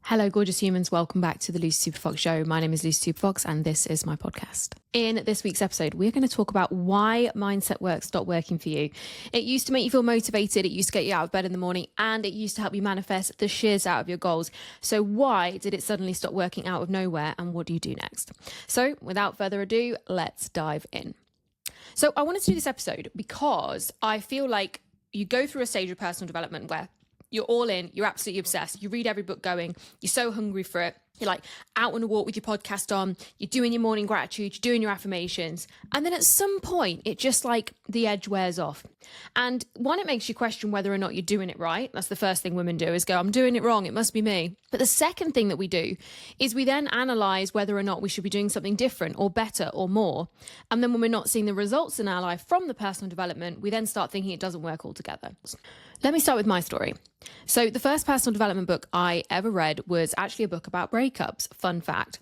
Hello, gorgeous humans. Welcome back to the Lucy Superfox Show. My name is Lucy Superfox, and this is my podcast. In this week's episode, we're going to talk about why mindset work stopped working for you. It used to make you feel motivated. It used to get you out of bed in the morning, and it used to help you manifest the shiz out of your goals. So why did it suddenly stop working out of nowhere, and what do you do next? So without further ado, let's dive in. So I wanted to do this episode because I feel like you go through a stage of personal development where you're all in, you're absolutely obsessed, you read every book going, you're so hungry for it, you're like out on a walk with your podcast on, you're doing your morning gratitude, you're doing your affirmations, and then at some point it just like the edge wears off. And one, it makes you question whether or not you're doing it right. That's the first thing women do, is go, I'm doing it wrong, it must be me. But the second thing that we do is we then analyze whether or not we should be doing something different or better or more. And then when we're not seeing the results in our life from the personal development, we then start thinking it doesn't work altogether. Let me start with my story. So the first personal development book I ever read was actually a book about breakups, fun fact.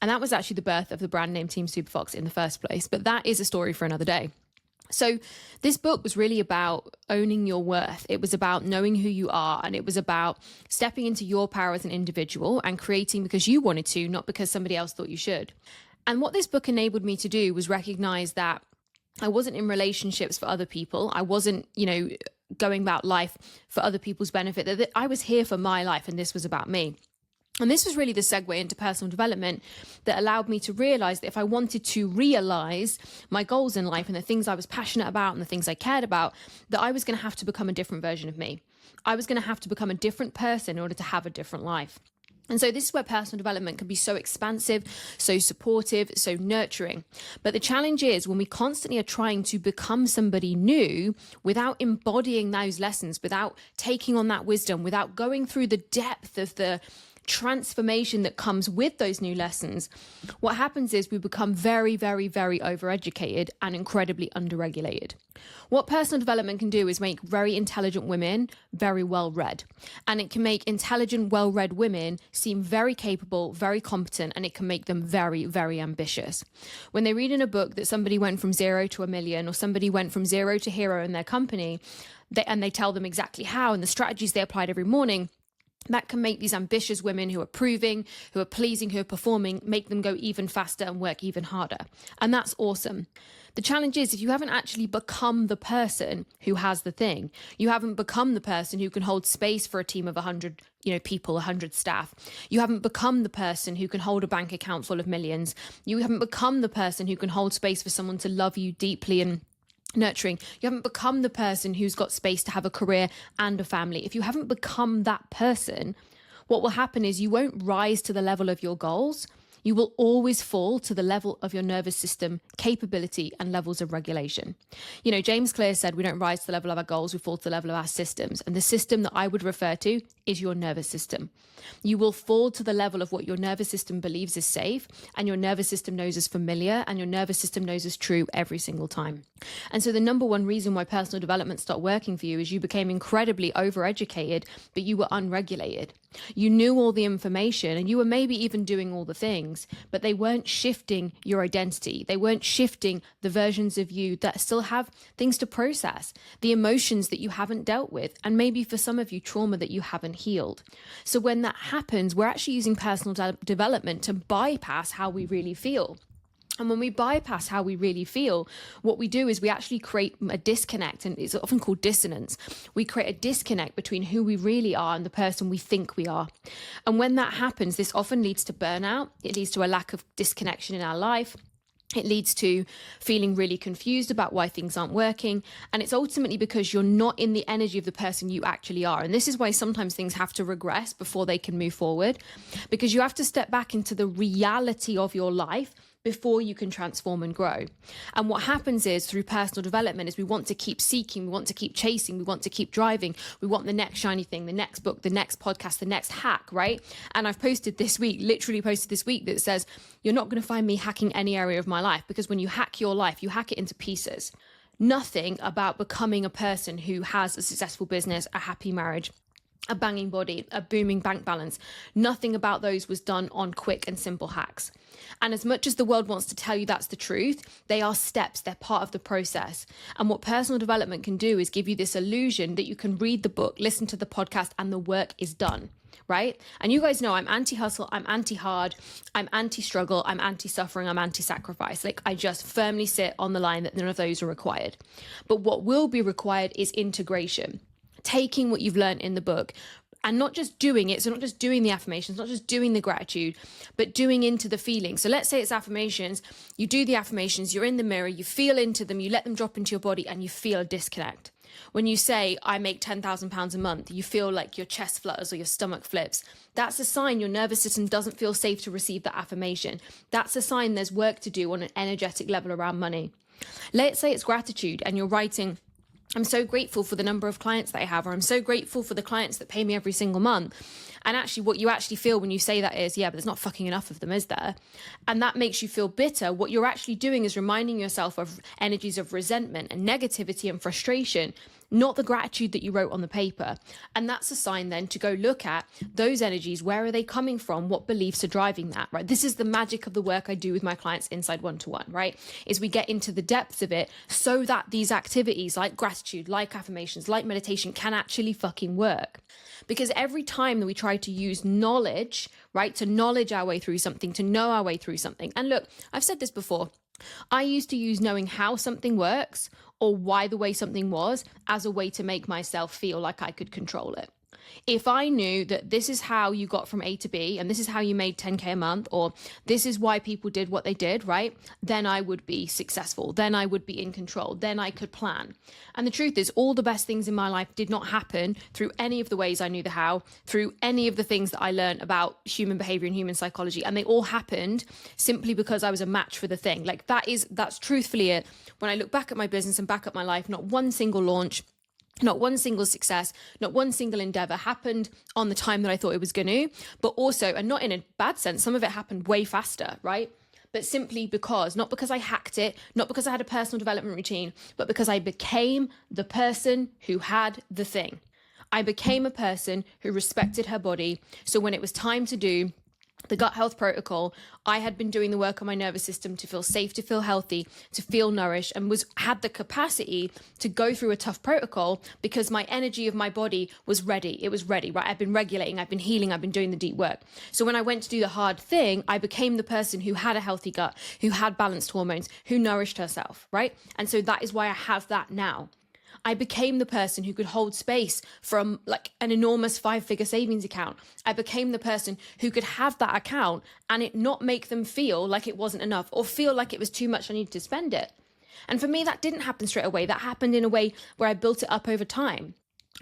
And that was actually the birth of the brand name Team Superfox in the first place. But that is a story for another day. So this book was really about owning your worth. It was about knowing who you are, and it was about stepping into your power as an individual and creating because you wanted to, not because somebody else thought you should. And what this book enabled me to do was recognize that I wasn't in relationships for other people. I wasn't, going about life for other people's benefit, that I was here for my life and this was about me. And this was really the segue into personal development that allowed me to realize that if I wanted to realize my goals in life and the things I was passionate about and the things I cared about, that I was going to have to become a different version of me. I was going to have to become a different person in order to have a different life. And so this is where personal development can be so expansive, so supportive, so nurturing. But the challenge is when we constantly are trying to become somebody new without embodying those lessons, without taking on that wisdom, without going through the depth of the transformation that comes with those new lessons, what happens is we become very, very, very overeducated and incredibly underregulated. What personal development can do is make very intelligent women very well read, and it can make intelligent, well read women seem very capable, very competent, and it can make them very, very ambitious. When they read in a book that somebody went from 0 to 1 million, or somebody went from 0 to hero in their company, and they tell them exactly how and the strategies they applied every morning, that can make these ambitious women who are proving, who are pleasing, who are performing, make them go even faster and work even harder. And that's awesome. The challenge is if you haven't actually become the person who has the thing, you haven't become the person who can hold space for a team of 100 people, 100 staff. You haven't become the person who can hold a bank account full of millions. You haven't become the person who can hold space for someone to love you deeply and nurturing. You haven't become the person who's got space to have a career and a family. If you haven't become that person, what will happen is you won't rise to the level of your goals. You will always fall to the level of your nervous system capability and levels of regulation. James Clear said we don't rise to the level of our goals, we fall to the level of our systems. And the system that I would refer to is your nervous system. You will fall to the level of what your nervous system believes is safe, and your nervous system knows is familiar, and your nervous system knows is true every single time. And so the number one reason why personal development stopped working for you is you became incredibly overeducated, but you were unregulated. You knew all the information and you were maybe even doing all the things, but they weren't shifting your identity. They weren't shifting the versions of you that still have things to process, the emotions that you haven't dealt with, and maybe for some of you, trauma that you haven't healed. So when that happens, we're actually using personal development to bypass how we really feel. And when we bypass how we really feel, what we do is we actually create a disconnect, and it's often called dissonance. We create a disconnect between who we really are and the person we think we are. And when that happens, this often leads to burnout. It leads to a lack of disconnection in our life. It leads to feeling really confused about why things aren't working. And it's ultimately because you're not in the energy of the person you actually are. And this is why sometimes things have to regress before they can move forward, because you have to step back into the reality of your life before you can transform and grow. And what happens is through personal development is we want to keep seeking, we want to keep chasing, we want to keep driving, we want the next shiny thing, the next book, the next podcast, the next hack, right? And I've literally posted this week that says, you're not going to find me hacking any area of my life, because when you hack your life, you hack it into pieces. Nothing about becoming a person who has a successful business, a happy marriage, a banging body, a booming bank balance. Nothing about those was done on quick and simple hacks. And as much as the world wants to tell you that's the truth, they are steps, they're part of the process. And what personal development can do is give you this illusion that you can read the book, listen to the podcast, and the work is done. right? And you guys know I'm anti-hustle, I'm anti-hard, I'm anti-struggle, I'm anti-suffering, I'm anti-sacrifice. Like, I just firmly sit on the line that none of those are required. But what will be required is integration. Taking what you've learned in the book, and not just doing it. So not just doing the affirmations, not just doing the gratitude, but doing into the feeling. So let's say it's affirmations. You do the affirmations, you're in the mirror, you feel into them, you let them drop into your body, and you feel a disconnect. When you say, I make £10,000 a month, you feel like your chest flutters or your stomach flips. That's a sign your nervous system doesn't feel safe to receive that affirmation. That's a sign there's work to do on an energetic level around money. Let's say it's gratitude and you're writing, I'm so grateful for the number of clients that I have, or I'm so grateful for the clients that pay me every single month. And actually what you actually feel when you say that is, yeah, but there's not fucking enough of them, is there? And that makes you feel bitter. What you're actually doing is reminding yourself of energies of resentment and negativity and frustration, not the gratitude that you wrote on the paper. And that's a sign then to go look at those energies. Where are they coming from? What beliefs are driving that, right? This is the magic of the work I do with my clients inside one-to-one, right? Is we get into the depths of it so that these activities like gratitude, like affirmations, like meditation can actually fucking work. Because every time that we try to use knowledge, right, to knowledge our way through something, to know our way through something. And look, I've said this before. I used to use knowing how something works or why the way something was as a way to make myself feel like I could control it. If I knew that this is how you got from A to B and this is how you made 10K a month, or this is why people did what they did, right? Then I would be successful. Then I would be in control. Then I could plan. And the truth is, all the best things in my life did not happen through any of the ways I knew the how, through any of the things that I learned about human behavior and human psychology. And they all happened simply because I was a match for the thing. Like that's truthfully it. When I look back at my business and back at my life, not one single launch, not one single success, not one single endeavor happened on the time that I thought it was going to, but also, and not in a bad sense, some of it happened way faster, right? But simply because, not because I hacked it, not because I had a personal development routine, but because I became the person who had the thing. I became a person who respected her body. So when it was time to do the gut health protocol, I had been doing the work on my nervous system to feel safe, to feel healthy, to feel nourished, and had the capacity to go through a tough protocol because my energy of my body was ready. It was ready, right? I've been regulating, I've been healing, I've been doing the deep work. So when I went to do the hard thing, I became the person who had a healthy gut, who had balanced hormones, who nourished herself, right? And so that is why I have that now. I became the person who could hold space from like an enormous 5-figure savings account. I became the person who could have that account and it not make them feel like it wasn't enough or feel like it was too much I needed to spend it. And for me, that didn't happen straight away. That happened in a way where I built it up over time.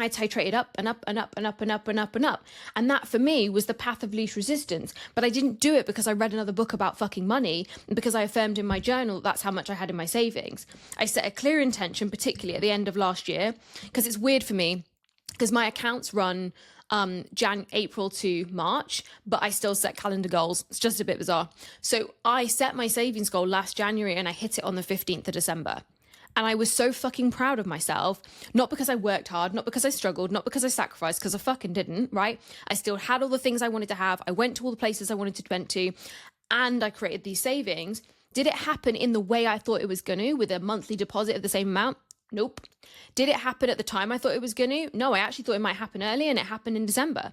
I titrated up and up and up and up and up and up and up. And that for me was the path of least resistance. But I didn't do it because I read another book about fucking money and because I affirmed in my journal that's how much I had in my savings. I set a clear intention, particularly at the end of last year, because it's weird for me because my accounts run April to March, but I still set calendar goals. It's just a bit bizarre. So I set my savings goal last January and I hit it on the 15th of December. And I was so fucking proud of myself, not because I worked hard, not because I struggled, not because I sacrificed, because I fucking didn't, right? I still had all the things I wanted to have. I went to all the places I wanted to went to, and I created these savings. Did it happen in the way I thought it was going to, with a monthly deposit of the same amount? Nope. Did it happen at the time I thought it was going to? No, I actually thought it might happen early, and it happened in December.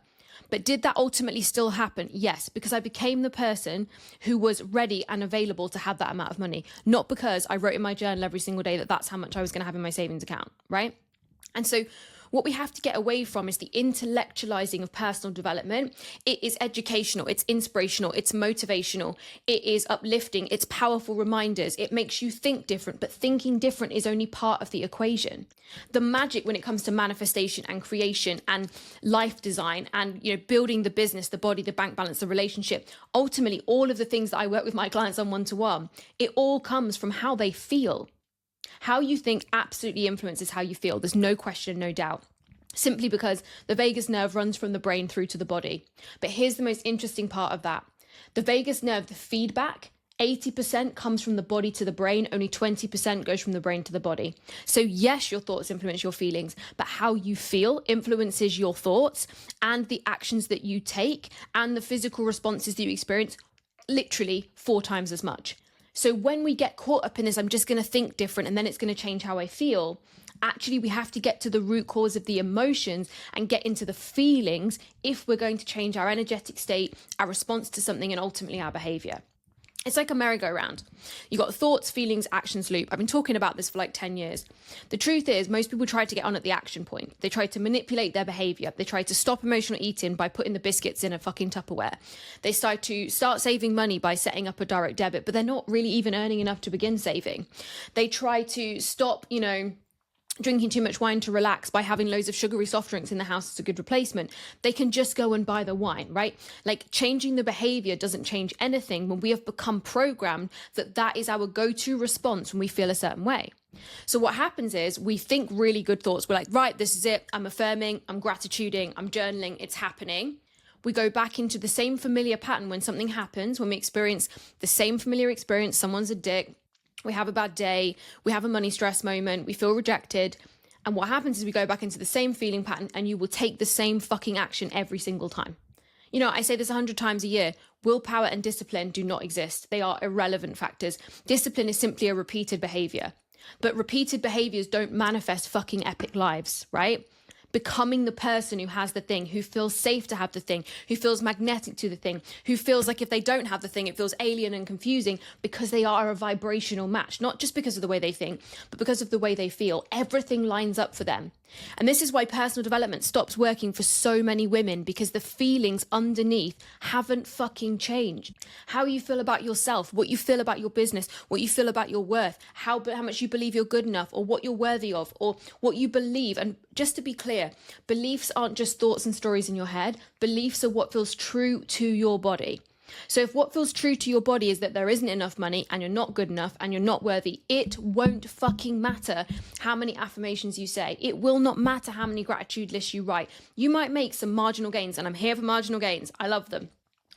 But did that ultimately still happen? Yes, because I became the person who was ready and available to have that amount of money, not because I wrote in my journal every single day that that's how much I was going to have in my savings account, right? And so what we have to get away from is the intellectualizing of personal development. It is educational, it's inspirational, it's motivational, it is uplifting, it's powerful reminders. It makes you think different, but thinking different is only part of the equation. The magic when it comes to manifestation and creation and life design and, you know, building the business, the body, the bank balance, the relationship, ultimately all of the things that I work with my clients on one-to-one, it all comes from how they feel. How you think absolutely influences how you feel. There's no question, no doubt. Simply because the vagus nerve runs from the brain through to the body. But here's the most interesting part of that. The vagus nerve, the feedback, 80% comes from the body to the brain, only 20% goes from the brain to the body. So yes, your thoughts influence your feelings, but how you feel influences your thoughts and the actions that you take and the physical responses that you experience literally 4 times as much. So when we get caught up in this, I'm just going to think different and then it's going to change how I feel. Actually, we have to get to the root cause of the emotions and get into the feelings if we're going to change our energetic state, our response to something, and ultimately our behavior. It's like a merry-go-round. You've got thoughts, feelings, actions loop. I've been talking about this for like 10 years. The truth is, most people try to get on at the action point. They try to manipulate their behavior. They try to stop emotional eating by putting the biscuits in a fucking Tupperware. They start saving money by setting up a direct debit, but they're not really even earning enough to begin saving. They try to stop, drinking too much wine to relax by having loads of sugary soft drinks in the house is a good replacement. They can just go and buy the wine, right? Like, changing the behavior doesn't change anything when we have become programmed that is our go-to response when we feel a certain way. So what happens is we think really good thoughts. We're like, right, this is it. I'm affirming, I'm gratituding, I'm journaling, it's happening. We go back into the same familiar pattern when something happens, when we experience the same familiar experience, someone's a dick, we have a bad day, we have a money stress moment, we feel rejected. And what happens is we go back into the same feeling pattern and you will take the same fucking action every single time. I say this 100 times a year. Willpower and discipline do not exist. They are irrelevant factors. Discipline is simply a repeated behavior. But repeated behaviors don't manifest fucking epic lives, right? Becoming the person who has the thing, who feels safe to have the thing, who feels magnetic to the thing, who feels like if they don't have the thing, it feels alien and confusing because they are a vibrational match, not just because of the way they think, but because of the way they feel. Everything lines up for them. And this is why personal development stops working for so many women, because the feelings underneath haven't fucking changed. How you feel about yourself, what you feel about your business, what you feel about your worth, how much you believe you're good enough, or what you're worthy of, or what you believe. And just to be clear, beliefs aren't just thoughts and stories in your head. Beliefs are what feels true to your body. So if what feels true to your body is that there isn't enough money and you're not good enough and you're not worthy, it won't fucking matter how many affirmations you say. It will not matter how many gratitude lists you write. You might make some marginal gains, and I'm here for marginal gains. I love them.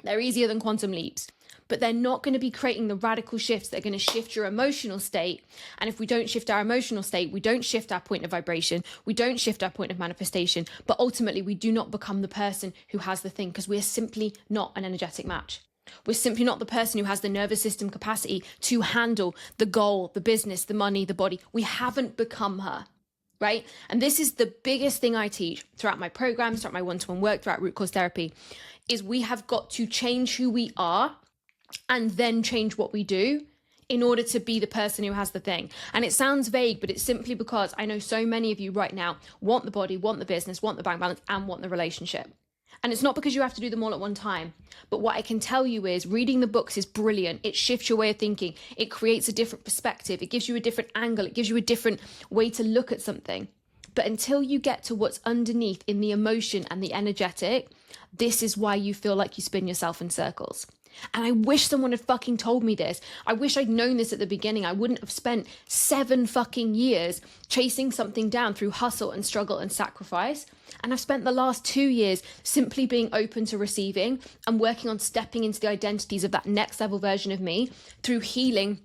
They're easier than quantum leaps, but they're not going to be creating the radical shifts that are going to shift your emotional state. And if we don't shift our emotional state, we don't shift our point of vibration, we don't shift our point of manifestation, but ultimately we do not become the person who has the thing, because we're simply not an energetic match. We're simply not the person who has the nervous system capacity to handle the goal, the business, the money, the body. We haven't become her, right? And this is the biggest thing I teach throughout my programs, throughout my one-to-one work, throughout root cause therapy, is we have got to change who we are and then change what we do in order to be the person who has the thing. And it sounds vague, but it's simply because I know so many of you right now want the body, want the business, want the bank balance, and want the relationship. And it's not because you have to do them all at one time. But what I can tell you is reading the books is brilliant. It shifts your way of thinking. It creates a different perspective. It gives you a different angle. It gives you a different way to look at something. But until you get to what's underneath in the emotion and the energetic, this is why you feel like you spin yourself in circles. And I wish someone had fucking told me this. I wish I'd known this at the beginning. I wouldn't have spent 7 fucking years chasing something down through hustle and struggle and sacrifice. And I've spent the last 2 years simply being open to receiving and working on stepping into the identities of that next level version of me through healing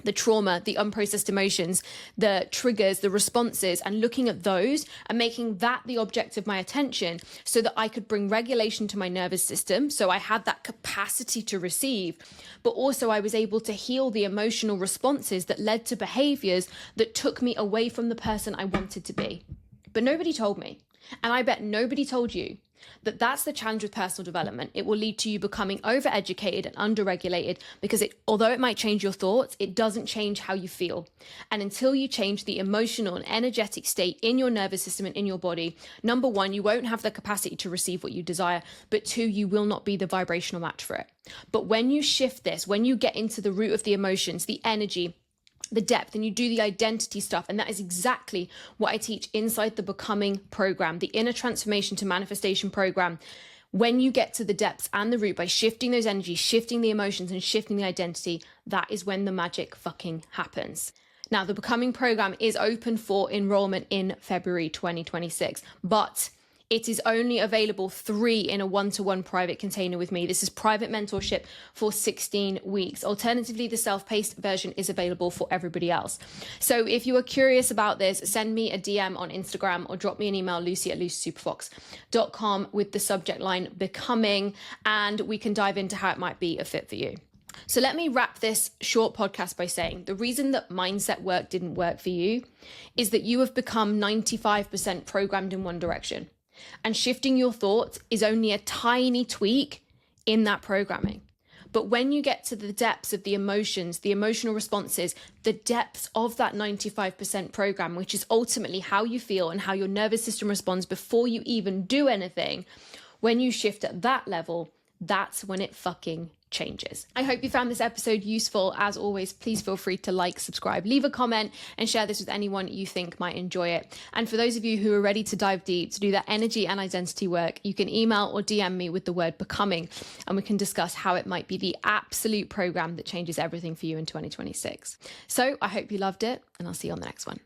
the trauma, the unprocessed emotions, the triggers, the responses, and looking at those and making that the object of my attention so that I could bring regulation to my nervous system. So I had that capacity to receive, but also I was able to heal the emotional responses that led to behaviors that took me away from the person I wanted to be. But nobody told me. And I bet nobody told you that that's the challenge with personal development. It will lead to you becoming overeducated and underregulated because although it might change your thoughts, it doesn't change how you feel. And until you change the emotional and energetic state in your nervous system and in your body, number one, you won't have the capacity to receive what you desire, but 2, you will not be the vibrational match for it. But when you shift this, when you get into the root of the emotions, the energy, the depth, and you do the identity stuff. And that is exactly what I teach inside the Becoming program, the Inner Transformation to Manifestation program. When you get to the depths and the root by shifting those energies, shifting the emotions, and shifting the identity, that is when the magic fucking happens. Now, the Becoming program is open for enrollment in February 2026, but it is only available 3 in a one-to-one private container with me. This is private mentorship for 16 weeks. Alternatively, the self-paced version is available for everybody else. So if you are curious about this, send me a DM on Instagram or drop me an email, lucy@lucysuperfox.com with the subject line Becoming, and we can dive into how it might be a fit for you. So let me wrap this short podcast by saying the reason that mindset work didn't work for you is that you have become 95% programmed in one direction. And shifting your thoughts is only a tiny tweak in that programming. But when you get to the depths of the emotions, the emotional responses, the depths of that 95% program, which is ultimately how you feel and how your nervous system responds before you even do anything, when you shift at that level, that's when it fucking changes. I hope you found this episode useful. As always, please feel free to like, subscribe, leave a comment, and share this with anyone you think might enjoy it. And for those of you who are ready to dive deep, to do that energy and identity work, you can email or DM me with the word becoming, and we can discuss how it might be the absolute program that changes everything for you in 2026. So I hope you loved it, and I'll see you on the next one.